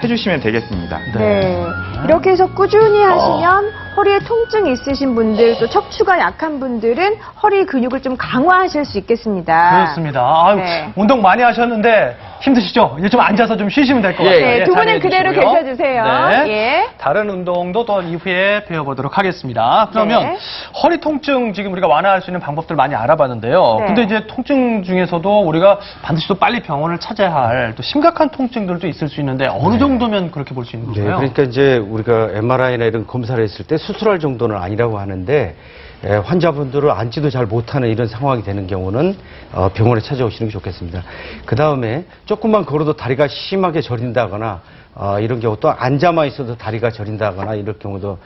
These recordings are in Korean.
해주시면 되겠습니다. 네. 이렇게 해서 꾸준히 하시면 허리에 통증이 있으신 분들, 또 척추가 약한 분들은 허리 근육을 좀 강화하실 수 있겠습니다. 그렇습니다. 아유, 네. 운동 많이 하셨는데 힘드시죠? 이제 좀 앉아서 좀 쉬시면 될 것 같아요. 네, 두 분은 그대로 자리해 주시고요. 계셔주세요. 네. 예. 다른 운동도 또 이후에 배워보도록 하겠습니다. 그러면 네. 허리 통증 지금 우리가 완화할 수 있는 방법들 많이 알아봤는데요. 네. 근데 이제 통증 중에서도 우리가 반드시 또 빨리 병원을 찾아야 할 또 심각한 통증들도 있을 수 있는데 어느 정도면 그렇게 볼 수 있는 네, 건가요? 그러니까 이제 우리가 MRI나 이런 검사를 했을 때 수술할 정도는 아니라고 하는데 환자분들을 앉지도 잘 못하는 이런 상황이 되는 경우는 병원에 찾아오시는 게 좋겠습니다. 그 다음에 조금만 걸어도 다리가 심하게 저린다거나 이런 경우 또 앉아만 있어도 다리가 저린다거나 이럴 경우도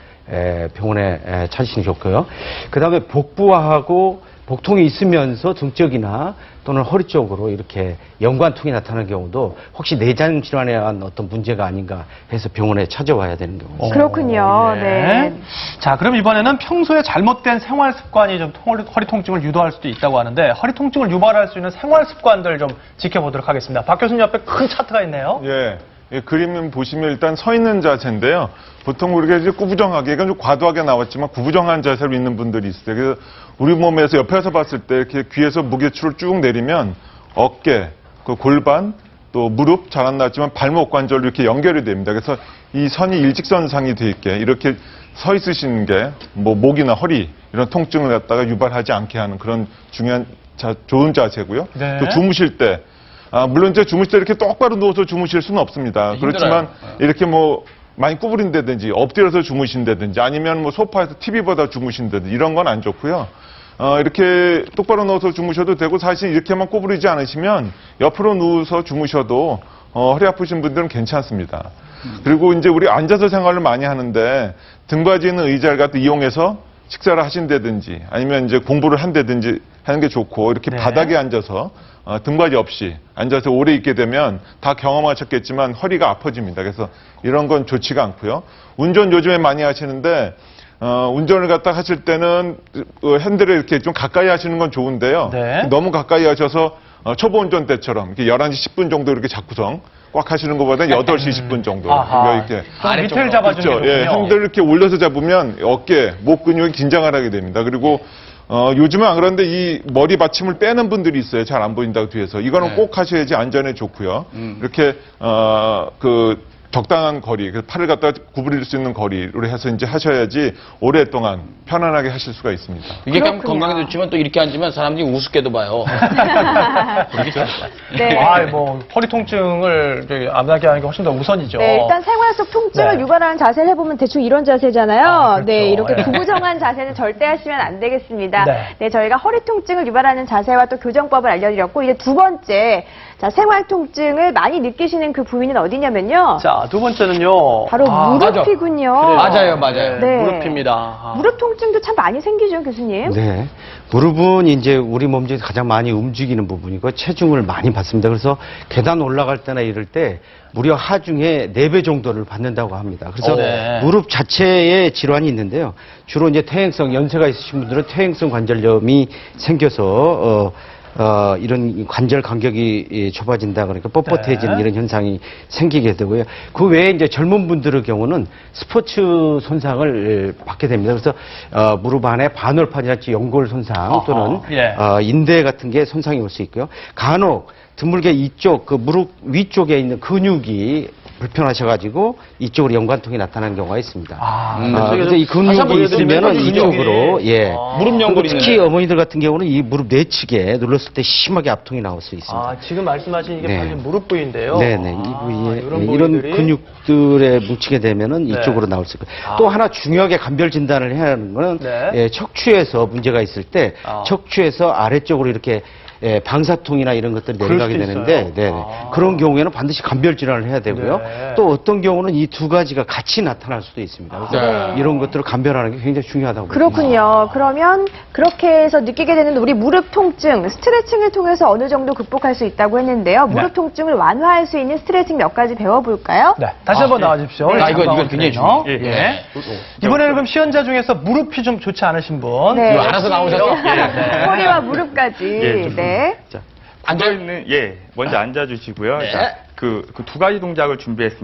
병원에 찾으시는 게 좋고요. 그 다음에 복부하고 복통이 있으면서 등 쪽이나 또는 허리 쪽으로 이렇게 연관통이 나타나는 경우도 혹시 내장 질환에 의한 어떤 문제가 아닌가 해서 병원에 찾아와야 되는 경우입니다. 그렇군요. 예. 네. 자, 그럼 이번에는 평소에 잘못된 생활 습관이 좀 허리 통증을 유도할 수도 있다고 하는데 허리 통증을 유발할 수 있는 생활 습관들 좀 지켜보도록 하겠습니다. 박 교수님 옆에 큰 차트가 있네요. 예. 그림 보시면 일단 서 있는 자세인데요. 보통 우리가 이제 구부정하게, 이건 좀 과도하게 나왔지만 구부정한 자세로 있는 분들이 있어요. 그래서 우리 몸에서 옆에서 봤을 때 이렇게 귀에서 무게추를 쭉 내리면 어깨, 그 골반, 또 무릎 잘 안 나왔지만 발목 관절로 이렇게 연결이 됩니다. 그래서 이 선이 일직선상이 돼 있게 이렇게 서 있으시는 게 뭐 목이나 허리 이런 통증을 갖다가 유발하지 않게 하는 그런 중요한 좋은 자세고요. 네. 또 주무실 때 물론 이제 주무실 때 이렇게 똑바로 누워서 주무실 수는 없습니다. 그렇지만 이렇게 뭐 많이 구부린다든지 엎드려서 주무신다든지 아니면 뭐 소파에서 TV 보다 주무신다든지 이런 건 안 좋고요. 이렇게 똑바로 누워서 주무셔도 되고 사실 이렇게만 구부리지 않으시면 옆으로 누워서 주무셔도 허리 아프신 분들은 괜찮습니다. 그리고 이제 우리 앉아서 생활을 많이 하는데 등받이 있는 의자를 갖다 이용해서 식사를 하신다든지 아니면 이제 공부를 한다든지 하는 게 좋고 이렇게 네. 바닥에 앉아서 등받이 없이 앉아서 오래 있게 되면 다 경험하셨겠지만 허리가 아파집니다. 그래서 이런 건 좋지가 않고요. 운전 요즘에 많이 하시는데 운전을 갖다 하실 때는 핸들을 이렇게 좀 가까이 하시는 건 좋은데요. 네. 너무 가까이 하셔서 초보 운전 때처럼 이렇게 11시 10분 정도 이렇게 잡고선 꽉 하시는 것보다는 8시 10분 정도 이렇게 밑에를 잡아주는 게 좋군요. 예, 핸들을 이렇게 올려서 잡으면 어깨, 목 근육이 긴장을 하게 됩니다. 그리고 요즘은 안 그런데 이 머리 받침을 빼는 분들이 있어요. 잘 안 보인다고 뒤에서. 이거는 꼭 하셔야지 안전에 좋고요. 이렇게 적당한 거리, 팔을 갖다 구부릴 수 있는 거리로 해서 이제 하셔야지 오랫동안 편안하게 하실 수가 있습니다. 이게 건강에 좋지만 또 이렇게 앉으면 사람들이 우습게도 봐요. 그렇죠? 네. 뭐 허리 통증을 안 나게 하는 게 훨씬 더 우선이죠. 네, 일단 생활 속 통증을 네. 유발하는 자세를 해보면 대충 이런 자세잖아요. 그렇죠. 네, 이렇게 네. 구부정한 자세는 절대 하시면 안 되겠습니다. 네. 네, 저희가 허리 통증을 유발하는 자세와 또 교정법을 알려드렸고, 이제 두 번째, 자, 생활 통증을 많이 느끼시는 그 부위는 어디냐면요. 자, 두 번째는요. 바로 무릎이군요. 맞아요. 네. 무릎입니다. 무릎 통증도 참 많이 생기죠, 교수님? 네. 무릎은 이제 우리 몸 중에 가장 많이 움직이는 부분이고 체중을 많이 받습니다. 그래서 계단 올라갈 때나 이럴 때 무려 하중에 4배 정도를 받는다고 합니다. 그래서 네. 무릎 자체에 질환이 있는데요. 주로 이제 퇴행성, 연세가 있으신 분들은 퇴행성 관절염이 생겨서 이런 관절 간격이 좁아진다 그러니까 뻣뻣해지는 네. 이런 현상이 생기게 되고요. 그 외에 이제 젊은 분들의 경우는 스포츠 손상을 받게 됩니다. 그래서 무릎 안에 반월판이랄지 연골 손상 또는 인대 같은 게 손상이 올 수 있고요. 간혹 드물게 이쪽 그 무릎 위쪽에 있는 근육이 불편하셔가지고 이쪽으로 연관통이 나타나는 경우가 있습니다. 그래서 이 근육이 있으면은 이쪽으로 무릎 연골이 특히 있는데. 어머니들 같은 경우는 이 무릎 내측에 눌렀을 때 심하게 압통이 나올 수 있습니다. 지금 말씀하신 이게 네. 바로 무릎 부위인데요. 네네 이 부위에 이런 이런 근육들에 뭉치게 되면은 이쪽으로 나올 수 있고 또 하나 중요하게 감별 진단을 해야 하는 거는 척추에서 문제가 있을 때 척추에서 아래쪽으로 이렇게 방사통이나 이런 것들이 내려가게 되는데 그런 경우에는 반드시 감별 질환을 해야 되고요. 또 어떤 경우는 이 두 가지가 같이 나타날 수도 있습니다. 그래서 이런 것들을 감별하는 게 굉장히 중요하다고 그렇군요. 그러면 그렇게 해서 느끼게 되는 우리 무릎 통증, 스트레칭을 통해서 어느 정도 극복할 수 있다고 했는데요. 무릎 통증을 완화할 수 있는 스트레칭 몇 가지 배워볼까요? 네, 다시 한번 나와주십시오. 이건 굉장히 중요해요. 이번에는 그럼 시연자 중에서 무릎이 좀 좋지 않으신 분. 네. 알아서 나오셔서. 허리와 무릎까지. 네. 자, 앉아있는, 먼저 앉아주시고요. 자, 그 두 가지 동작을 준비했습니다.